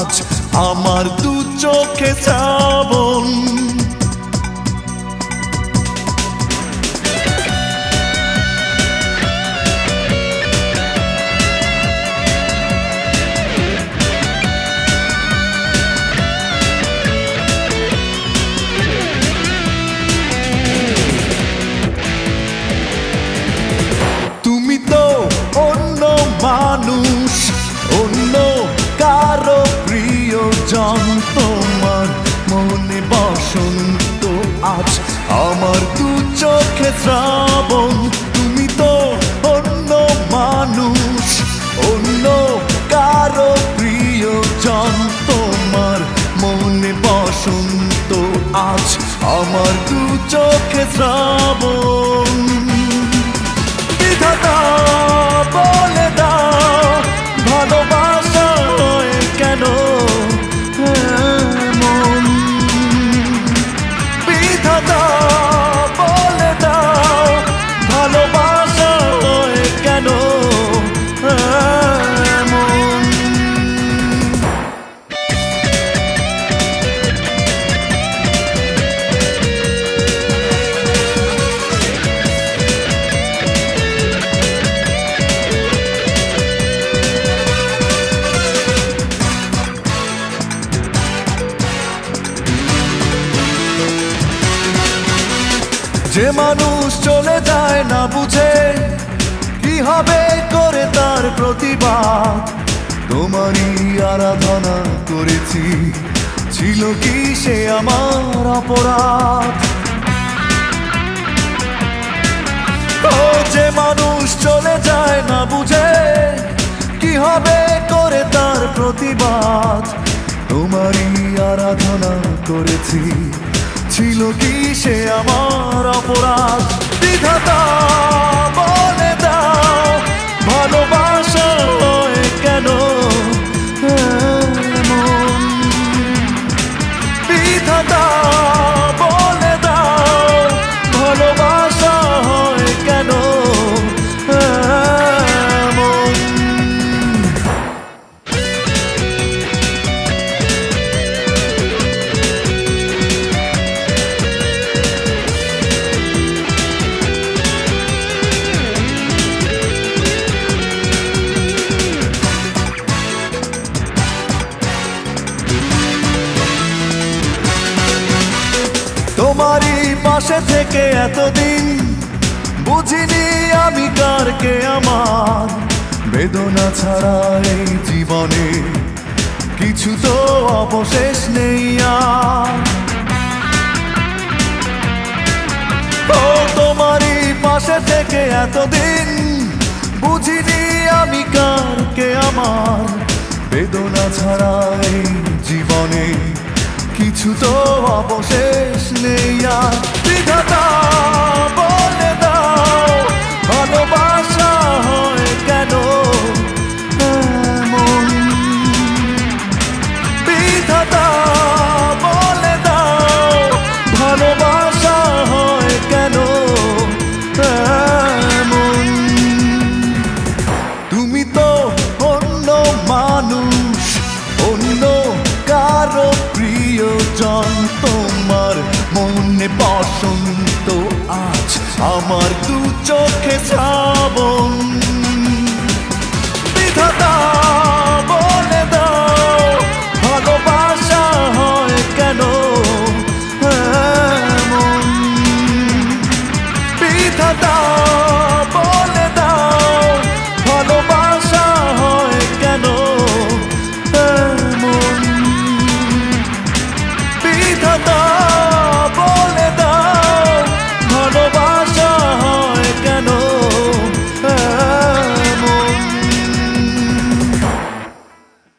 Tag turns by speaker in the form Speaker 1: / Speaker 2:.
Speaker 1: আজ আমার দু চোখে শ্রাবণ। তুমি তো অন্য মানুষ, অন্য কারো প্রিয়জন, তোমার মনে বসন্ত আজ আমার দু চোখে শ্রাবণ। তুমি তো অন্য মানুষ, অন্য কারো প্রিয়জন, তোমার মনে বসন্ত আজ আমার দু চোখে শ্রাবণ। বিধাতা বলে দাও ভালোবাসা হয় কেন এমন? বিধাতা বলে দাও ভালোবাসা হয় কেন এমন? যে মানুষ চলে যায় না বুঝে কি হবে করে তার প্রতিবাদ, তোমারই আরাধনা করেছি, ছিল কি সে আমার অপরাধ? ও যে মানুষ চলে যায় না বুঝে কি হবে করে তার প্রতিবাদ, তোমারই আরাধনা করেছি, ছিল কি সে আমার অপরাধ? বিধাতা বলে দাও ভালোবাসা হয় কেন এমন? বিধাতা বলে দাও ভালোবাসা হয় কেন এমন? তোমারই পাশে থেকে এতদিন বুঝিনি আমি কার কে আমার, বেদনা ছাড়া এই জীবনে কিছু তো অবশেষ নেই আর। ও তোমারই পাশে থেকে এতদিন বুঝিনি আমি কার কে আমার, বেদনা ছাড়া এই জীবনে কিছু তো অবশেষ নেই আর। বিধাতা বলে দাও ভালোবাসা হয় কেন এমন? বিধাতা বলে দাও ভালোবাসা হয় কেন এমন? তুমি তো অন্য মানুষ, অন্য কারো প্রিয়জন, তোমার মনে বসন্ত আজ আমার দু চোখে শ্রাবণ। বিধাতা বলে দাও ভালোবাসা হয় কেন এমন? বিধাতা বলে দাও ভালোবাসা হয় কেন এমন? বিধাতা